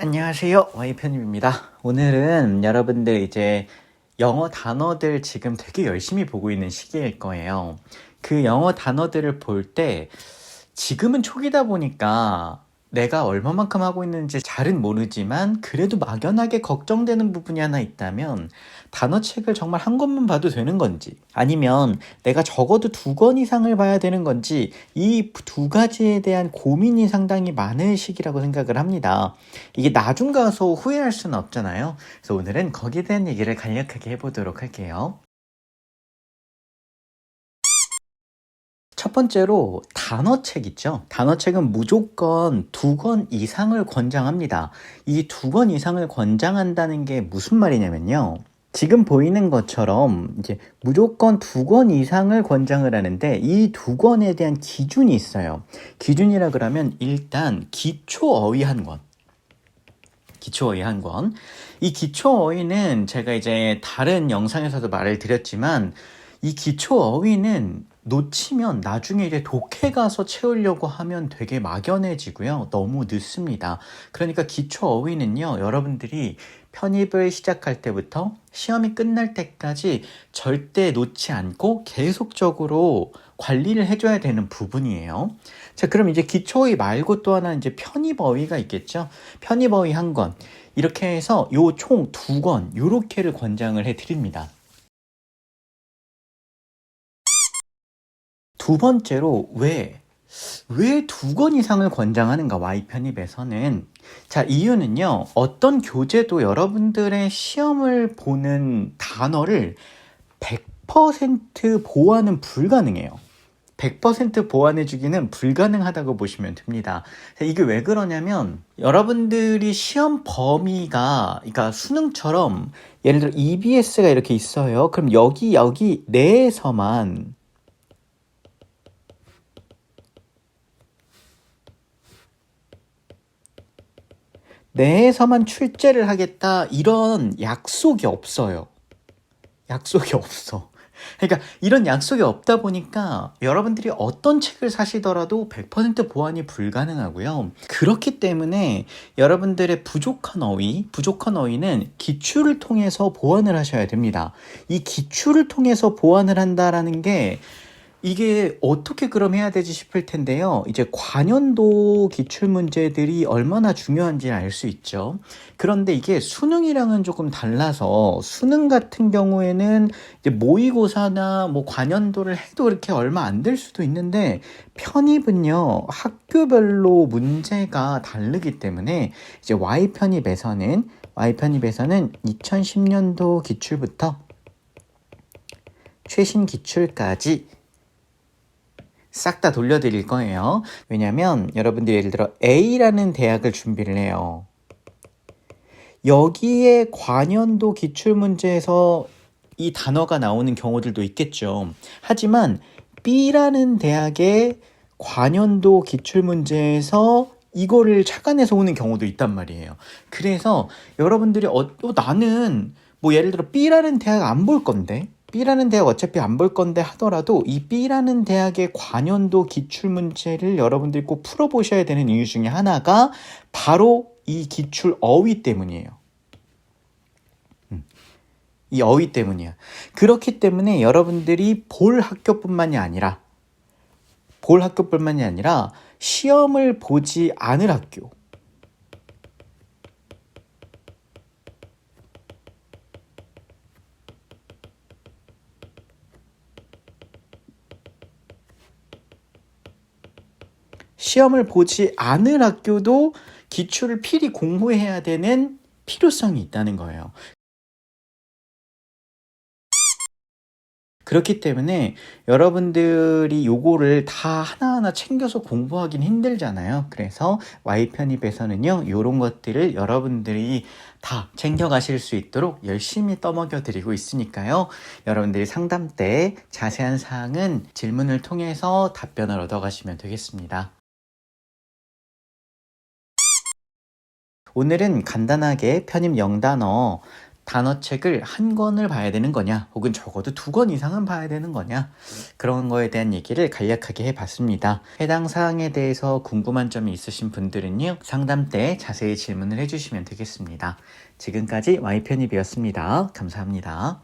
안녕하세요. Y편입니다. 오늘은 여러분들 이제 영어 단어들 지금 되게 열심히 보고 있는 시기일 거예요. 그 영어 단어들을 볼 때 지금은 초기다 보니까 내가 얼마만큼 하고 있는지 잘은 모르지만 그래도 막연하게 걱정되는 부분이 하나 있다면 단어책을 정말 한 권만 봐도 되는 건지 아니면 내가 적어도 2권 이상을 봐야 되는 건지 이 두 가지에 대한 고민이 상당히 많은 시기라고 생각을 합니다. 이게 나중 가서 후회할 수는 없잖아요. 그래서 오늘은 거기에 대한 얘기를 간략하게 해보도록 할게요. 첫 번째로 단어책 있죠. 단어책은 무조건 2권 이상을 권장합니다. 이 2권 이상을 권장한다는 게 무슨 말이냐면요. 지금 보이는 것처럼 이제 무조건 2권 이상을 권장을 하는데 이 2권에 대한 기준이 있어요. 기준이라 그러면 일단 기초 어휘 한 권. 기초 어휘 한 권. 이 기초 어휘는 제가 이제 다른 영상에서도 말을 드렸지만 이 기초 어휘는 놓치면 나중에 이제 독해 가서 채우려고 하면 되게 막연해지고요. 너무 늦습니다. 그러니까 기초 어휘는요, 여러분들이 편입을 시작할 때부터 시험이 끝날 때까지 절대 놓지 않고 계속적으로 관리를 해줘야 되는 부분이에요. 자, 그럼 이제 기초 어휘 말고 또 하나 이제 편입 어휘가 있겠죠. 편입 어휘 한 권. 이렇게 해서 요 총 2권, 요렇게를 권장을 해 드립니다. 두 번째로 왜 2권 이상을 권장하는가 Y편입에서는. 자, 이유는요. 어떤 교재도 여러분들의 시험을 보는 단어를 100% 보완은 불가능해요. 100% 보완해주기는 불가능하다고 보시면 됩니다. 이게 왜 그러냐면 여러분들이 시험 범위가 그러니까 수능처럼 예를 들어 EBS가 이렇게 있어요. 그럼 여기 내에서만 출제를 하겠다 이런 약속이 없어요. 약속이 없어. 그러니까 이런 약속이 없다 보니까 여러분들이 어떤 책을 사시더라도 100% 보완이 불가능하고요. 그렇기 때문에 여러분들의 부족한 어휘는 기출을 통해서 보완을 하셔야 됩니다. 이 기출을 통해서 보완을 한다라는 게 이게 어떻게 그럼 해야 되지 싶을 텐데요. 이제 관연도 기출 문제들이 얼마나 중요한지 알 수 있죠. 그런데 이게 수능이랑은 조금 달라서 수능 같은 경우에는 이제 모의고사나 뭐 관연도를 해도 그렇게 얼마 안 될 수도 있는데 편입은요. 학교별로 문제가 다르기 때문에 이제 Y편입에서는 2010년도 기출부터 최신 기출까지 싹 다 돌려드릴 거예요. 왜냐면 여러분들이 예를 들어 A라는 대학을 준비를 해요. 여기에 관연도 기출문제에서 이 단어가 나오는 경우들도 있겠죠. 하지만 B라는 대학의 관연도 기출문제에서 이거를 착안해서 오는 경우도 있단 말이에요. 그래서 여러분들이 나는 뭐 예를 들어 B라는 대학 안 볼 건데 B라는 대학 어차피 안 볼 건데 하더라도 이 B라는 대학의 관연도 기출문제를 여러분들이 꼭 풀어보셔야 되는 이유 중에 하나가 바로 이 기출 어휘 때문이에요. 이 어휘 때문이야. 그렇기 때문에 여러분들이 볼 학교뿐만이 아니라 시험을 보지 않을 학교, 시험을 보지 않을 학교도 기출을 필히 공부해야 되는 필요성이 있다는 거예요. 그렇기 때문에 여러분들이 요거를 다 하나하나 챙겨서 공부하긴 힘들잖아요. 그래서 Y편입에서는요, 요런 것들을 여러분들이 다 챙겨가실 수 있도록 열심히 떠먹여 드리고 있으니까요. 여러분들이 상담 때 자세한 사항은 질문을 통해서 답변을 얻어가시면 되겠습니다. 오늘은 간단하게 편입 0단어 단어책을 한 권을 봐야 되는 거냐, 혹은 적어도 2권 이상은 봐야 되는 거냐, 그런 거에 대한 얘기를 간략하게 해봤습니다. 해당 사항에 대해서 궁금한 점이 있으신 분들은요, 상담 때 자세히 질문을 해주시면 되겠습니다. 지금까지 Y편입이었습니다. 감사합니다.